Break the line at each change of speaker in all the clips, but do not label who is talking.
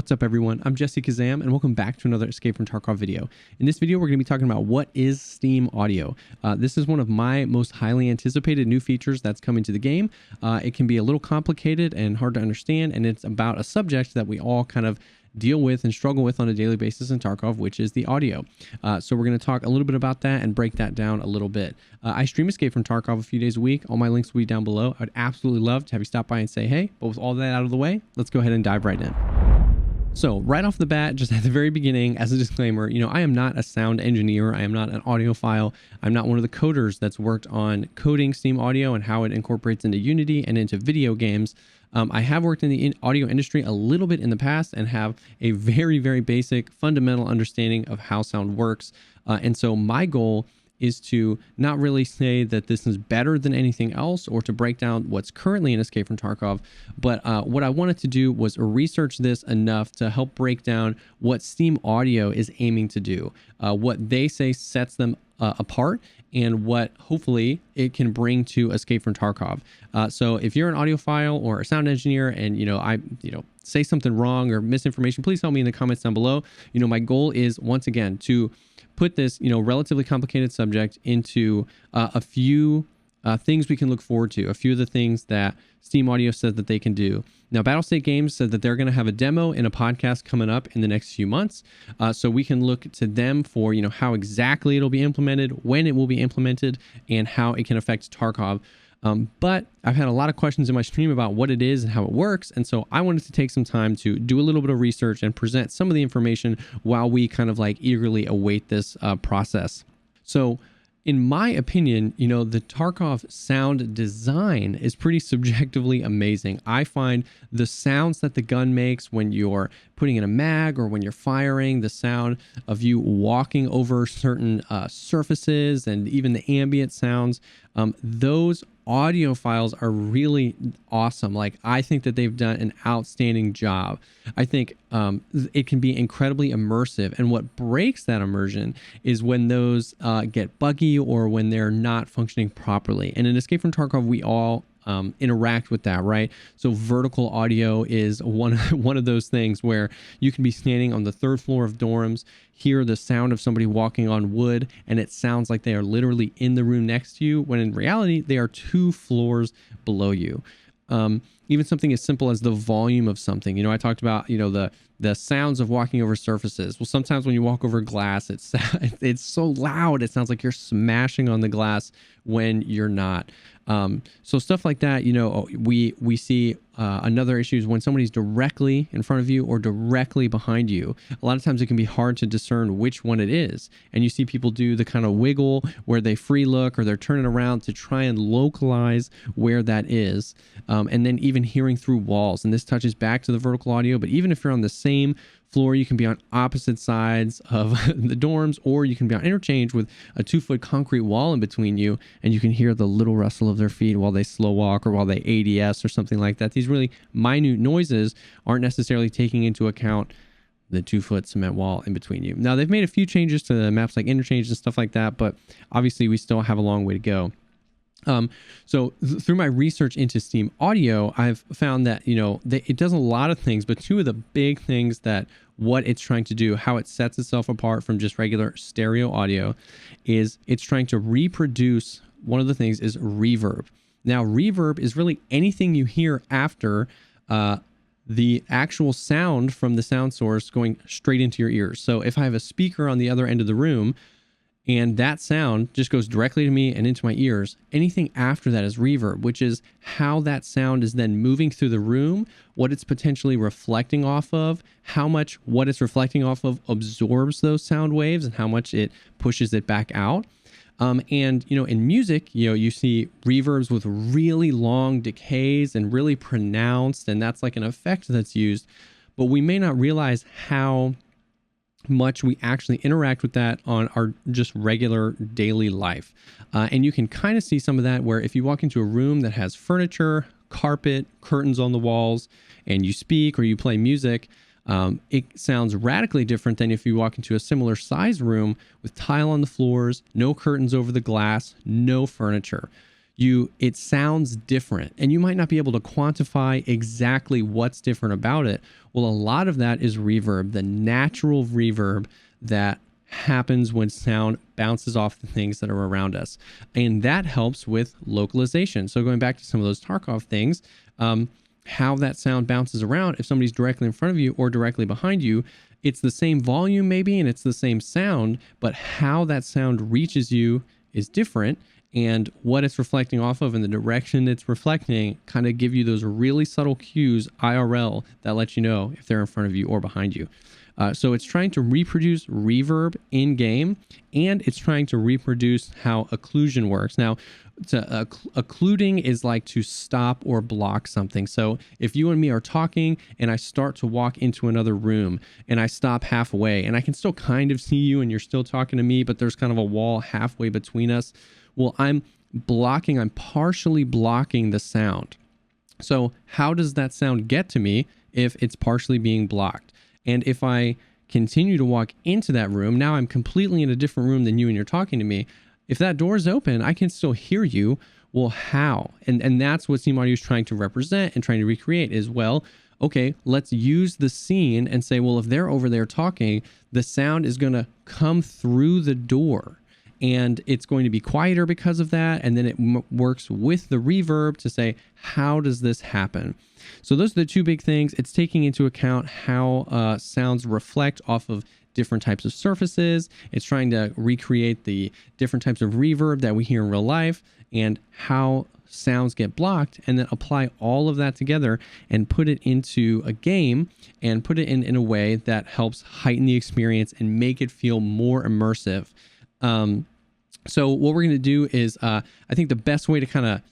What's up everyone, I'm Jessekazam and welcome back to another Escape from Tarkov video. In this video we're going to be talking about what is Steam Audio. This is one of my most highly anticipated new features that's coming to the game. It can be a little complicated and hard to understand, and it's about a subject that we all kind of deal with and struggle with on a daily basis in Tarkov, which is the audio. So we're going to talk a little bit about that and break that down a little bit. I stream Escape from Tarkov a few days a week. All my links will be down below. I'd absolutely love to have you stop by and say hey, but with all that out of the way, let's go ahead and dive right in. So right off the bat, just at the very beginning, as a disclaimer, I am not a sound engineer. I am not an audiophile. I'm not one of the coders that's worked on coding Steam Audio and how it incorporates into Unity and into video games. I have worked in the audio industry a little bit in the past and have a very, very basic fundamental understanding of how sound works. And so my goal is to not really say that this is better than anything else or to break down what's currently in Escape from Tarkov, but what I wanted to do was research this enough to help break down what Steam Audio is aiming to do, what they say sets them apart, and what hopefully it can bring to Escape from Tarkov. So if you're an audiophile or a sound engineer and I say something wrong or misinformation, please tell me in the comments down below. My goal is once again to put this relatively complicated subject into a few things we can look forward to, a few of the things that Steam Audio says that they can do. Now, Battlestate Games said that they're going to have a demo and a podcast coming up in the next few months. So we can look to them for, how exactly it'll be implemented, when it will be implemented, and how it can affect Tarkov. But I've had a lot of questions in my stream about what it is and how it works. And so I wanted to take some time to do a little bit of research and present some of the information while we kind of eagerly await this process. So in my opinion, the Tarkov sound design is pretty subjectively amazing. I find the sounds that the gun makes when you're putting in a mag or when you're firing, the sound of you walking over certain surfaces and even the ambient sounds, those audio files are really awesome. I think that they've done an outstanding job. I think it can be incredibly immersive, and what breaks that immersion is when those get buggy or when they're not functioning properly. And in Escape from Tarkov, we all interact with that, right? So vertical audio is one of those things where you can be standing on the third floor of dorms, hear the sound of somebody walking on wood, and it sounds like they are literally in the room next to you, when in reality they are 2 floors below you. Even something as simple as the volume of something. I talked about the sounds of walking over surfaces. Well, sometimes when you walk over glass, it's so loud it sounds like you're smashing on the glass when you're not. So stuff like that, we see another issue is when somebody's directly in front of you or directly behind you. A lot of times it can be hard to discern which one it is. And you see people do the kind of wiggle where they free look or they're turning around to try and localize where that is. And then even hearing through walls. And this touches back to the vertical audio, but even if you're on the same floor, you can be on opposite sides of the dorms, or you can be on interchange with a 2-foot concrete wall in between you, and you can hear the little rustle of their feet while they slow walk or while they ADS or something like that. These really minute noises aren't necessarily taking into account the 2-foot cement wall in between you. Now, they've made a few changes to the maps like interchange and stuff like that, but obviously we still have a long way to go. So through my research into Steam Audio, I've found that, it does a lot of things, but 2 of the big things that what it's trying to do, how it sets itself apart from just regular stereo audio, is it's trying to reproduce. One of the things is reverb. Now, reverb is really anything you hear after the actual sound from the sound source going straight into your ears. So if I have a speaker on the other end of the room, and that sound just goes directly to me and into my ears, anything after that is reverb, which is how that sound is then moving through the room, what it's potentially reflecting off of, how much what it's reflecting off of absorbs those sound waves, and how much it pushes it back out. And, in music, you see reverbs with really long decays and really pronounced, and that's like an effect that's used, but we may not realize how much we actually interact with that on our just regular daily life. And you can kind of see some of that where if you walk into a room that has furniture, carpet, curtains on the walls, and you speak or you play music, it sounds radically different than if you walk into a similar size room with tile on the floors, no curtains over the glass, no furniture. It sounds different, and you might not be able to quantify exactly what's different about it. Well, a lot of that is reverb, the natural reverb that happens when sound bounces off the things that are around us. And that helps with localization. So going back to some of those Tarkov things, how that sound bounces around, if somebody's directly in front of you or directly behind you, it's the same volume maybe, and it's the same sound, but how that sound reaches you is different. And what it's reflecting off of and the direction it's reflecting kind of give you those really subtle cues IRL that let you know if they're in front of you or behind you. So it's trying to reproduce reverb in game, and it's trying to reproduce how occlusion works. Now, occluding is like to stop or block something. So if you and me are talking and I start to walk into another room and I stop halfway and I can still kind of see you and you're still talking to me, but there's kind of a wall halfway between us. Well, I'm partially blocking the sound. So how does that sound get to me if it's partially being blocked? And if I continue to walk into that room, now I'm completely in a different room than you and you're talking to me. If that door is open, I can still hear you. Well, how? And that's what Steam Audio is trying to represent and trying to recreate is, well, okay, let's use the scene and say, well, if they're over there talking, the sound is going to come through the door. And it's going to be quieter because of that. And then it works with the reverb to say, how does this happen? So those are the two big things. It's taking into account how sounds reflect off of different types of surfaces. It's trying to recreate the different types of reverb that we hear in real life and how sounds get blocked, and then apply all of that together and put it into a game and put it in a way that helps heighten the experience and make it feel more immersive. So what we're going to do is, I think the best way to kind of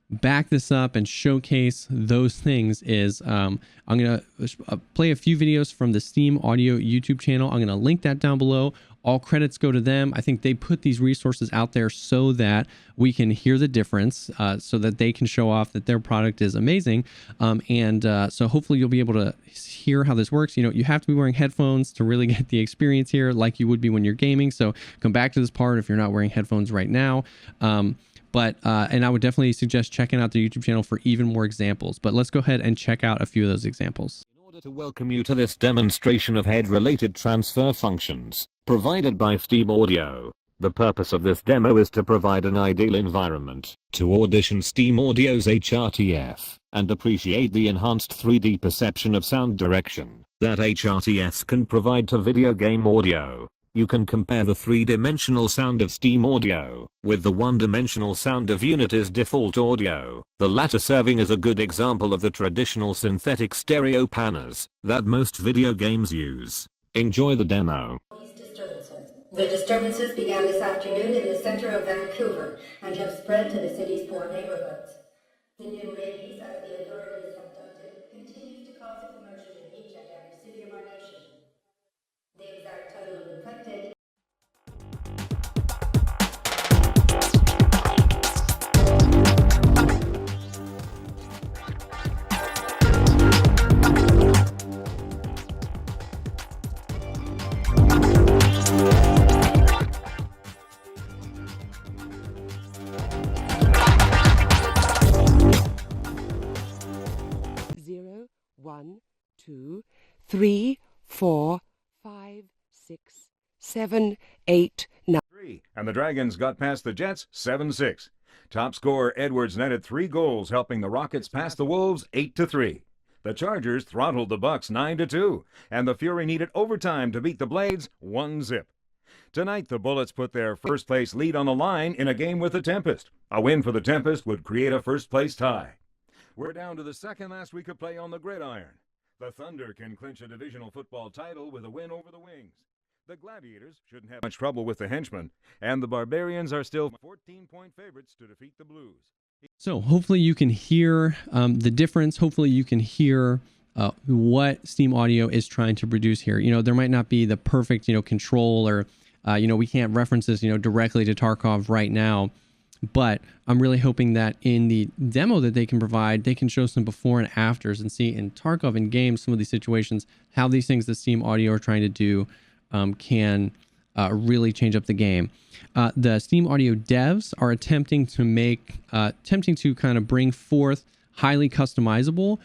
back this up and showcase those things is, I'm going to play a few videos from the Steam Audio YouTube channel. I'm going to link that down below. All credits go to them. I think they put these resources out there so that we can hear the difference, so that they can show off that their product is amazing. So hopefully you'll be able to hear how this works. You know, you have to be wearing headphones to really get the experience here like you would be when you're gaming. So come back to this part if you're not wearing headphones right now. And I would definitely suggest checking out the YouTube channel for even more examples. But let's go ahead and check out a few of those examples.
In order to welcome you to this demonstration of head-related transfer functions provided by Steam Audio, the purpose of this demo is to provide an ideal environment to audition Steam Audio's HRTF and appreciate the enhanced 3D perception of sound direction that HRTF can provide to video game audio. You can compare the 3-dimensional sound of Steam Audio with the 1-dimensional sound of Unity's default audio, the latter serving as a good example of the traditional synthetic stereo panners that most video games use. Enjoy the demo.
The disturbances began this afternoon in the center of Vancouver and have spread to the city's poor neighborhoods. The new rabies that the authorities have abducted continues to cause commotion in each and every city of our nation. The exact total of infected
One, two, three, 4, 5, 6, 7, 8, 9.
And the Dragons got past the Jets 7-6. Top scorer Edwards netted 3 goals, helping the Rockets pass the Wolves 8-3. The Chargers throttled the Bucks 9-2, and the Fury needed overtime to beat the Blades 1-0. Tonight, the Bullets put their first-place lead on the line in a game with the Tempest. A win for the Tempest would create a first-place tie. We're down to the second last we could play on the gridiron. The Thunder can clinch a divisional football title with a win over the Wings. The Gladiators shouldn't have much trouble with the Henchmen, and the Barbarians are still 14-point favorites to defeat the Blues.
So hopefully you can hear the difference. Hopefully you can hear what Steam Audio is trying to produce here. You know, there might not be the perfect, control, or, we can't reference this, directly to Tarkov right now. But I'm really hoping that in the demo that they can provide, they can show some before and afters and see in Tarkov in games, some of these situations, how these things that Steam Audio are trying to do can really change up the game. The Steam Audio devs are attempting to kind of bring forth highly customizable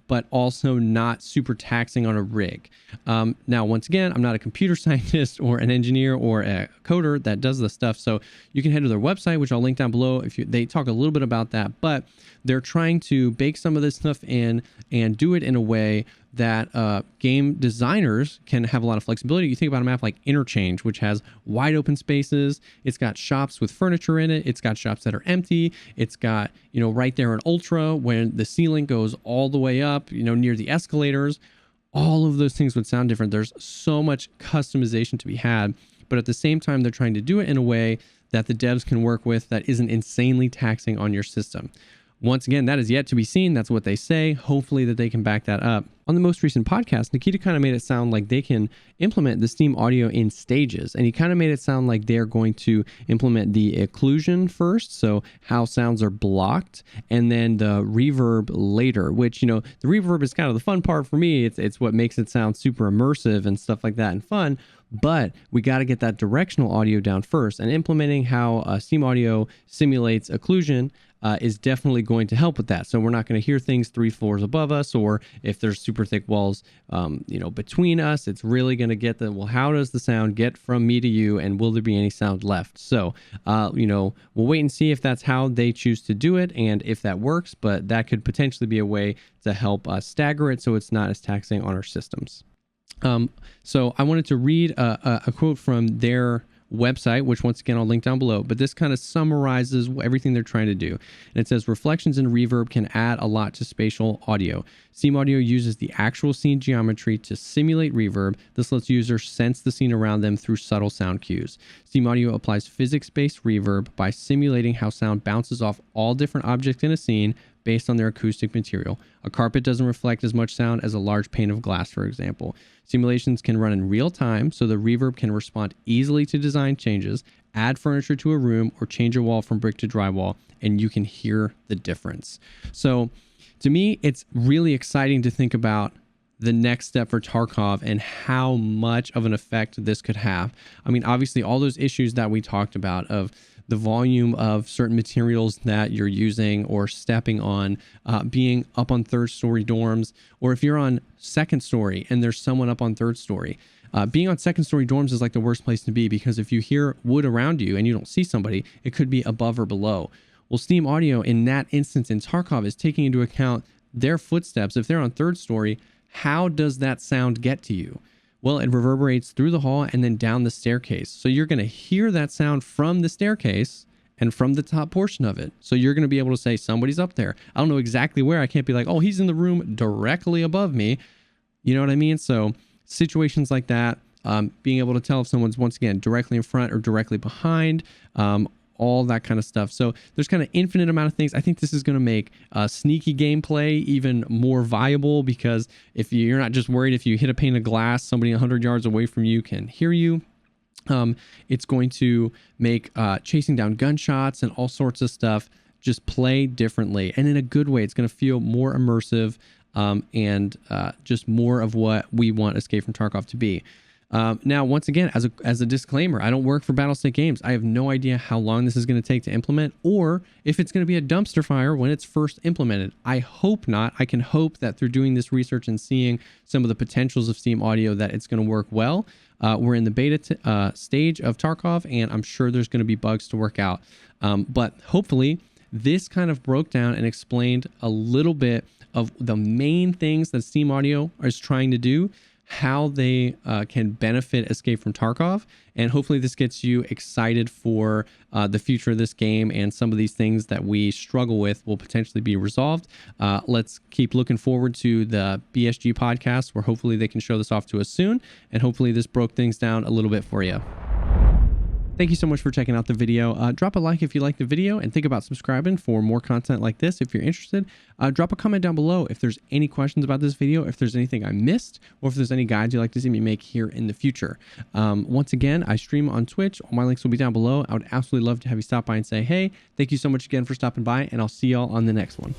but also not super taxing on a rig. Now, once again, I'm not a computer scientist or an engineer or a coder that does this stuff. So you can head to their website, which I'll link down below. They talk a little bit about that, but they're trying to bake some of this stuff in and do it in a way that game designers can have a lot of flexibility. You think about a map like Interchange, which has wide open spaces. It's got shops with furniture in it. It's got shops that are empty. It's got, right there in Ultra, when the ceiling goes all the way up, near the escalators. All of those things would sound different. There's so much customization to be had, but at the same time, they're trying to do it in a way that the devs can work with that isn't insanely taxing on your system. Once again, that is yet to be seen. That's what they say. Hopefully that they can back that up. On the most recent podcast, Nikita kind of made it sound like they can implement the Steam Audio in stages. And he kind of made it sound like they're going to implement the occlusion first, so how sounds are blocked, and then the reverb later, which, the reverb is kind of the fun part for me. It's what makes it sound super immersive and stuff like that and fun. But we got to get that directional audio down first, and implementing how Steam Audio simulates occlusion is definitely going to help with that. So we're not going to hear things 3 floors above us, or if there's super thick walls, between us. It's really going to get how does the sound get from me to you, and will there be any sound left? So, we'll wait and see if that's how they choose to do it, and if that works. But that could potentially be a way to help stagger it, so it's not as taxing on our systems. So I wanted to read a quote from their website, which once again I'll link down below, but this kind of summarizes everything they're trying to do. And it says, reflections and reverb can add a lot to spatial audio. Steam Audio uses the actual scene geometry to simulate reverb. This lets users sense the scene around them through subtle sound cues. Steam Audio applies physics-based reverb by simulating how sound bounces off all different objects in a scene based on their acoustic material. A carpet doesn't reflect as much sound as a large pane of glass, for example. Simulations can run in real time, so the reverb can respond easily to design changes, add furniture to a room, or change a wall from brick to drywall, and you can hear the difference. So to me, it's really exciting to think about the next step for Tarkov and how much of an effect this could have. I mean, obviously, all those issues that we talked about of the volume of certain materials that you're using or stepping on, being up on third story dorms, or if you're on second story and there's someone up on third story. Being on second story dorms is like the worst place to be, because if you hear wood around you and you don't see somebody, it could be above or below. Well, Steam Audio in that instance in Tarkov is taking into account their footsteps. If they're on third story, how does that sound get to you? Well, it reverberates through the hall and then down the staircase. So you're going to hear that sound from the staircase and from the top portion of it. So you're going to be able to say somebody's up there. I don't know exactly where. I can't be like, oh, he's in the room directly above me. You know what I mean? So situations like that, being able to tell if someone's, once again, directly in front or directly behind, all that kind of stuff. So there's kind of infinite amount of things. I think this is going to make sneaky gameplay even more viable, because if you're not just worried if you hit a pane of glass, somebody 100 yards away from you can hear you. It's going to make chasing down gunshots and all sorts of stuff just play differently, and in a good way. It's going to feel more immersive and just more of what we want Escape from Tarkov to be. Now, once again, as a disclaimer, I don't work for Battlestate Games. I have no idea how long this is going to take to implement, or if it's going to be a dumpster fire when it's first implemented. I hope not. I can hope that through doing this research and seeing some of the potentials of Steam Audio, that it's going to work well. We're in the beta stage of Tarkov, and I'm sure there's going to be bugs to work out. But hopefully, this kind of broke down and explained a little bit of the main things that Steam Audio is trying to do, how they can benefit Escape from Tarkov, and hopefully this gets you excited for the future of this game, and some of these things that we struggle with will potentially be resolved. Let's keep looking forward to the BSG podcast, where hopefully they can show this off to us soon, and hopefully this broke things down a little bit for you. Thank you so much for checking out the video. Drop a like if you like the video, and think about subscribing for more content like this if you're interested. Drop a comment down below if there's any questions about this video, if there's anything I missed, or if there's any guides you'd like to see me make here in the future. Once again, I stream on Twitch. All my links will be down below. I would absolutely love to have you stop by and say, hey, thank you so much again for stopping by, and I'll see y'all on the next one.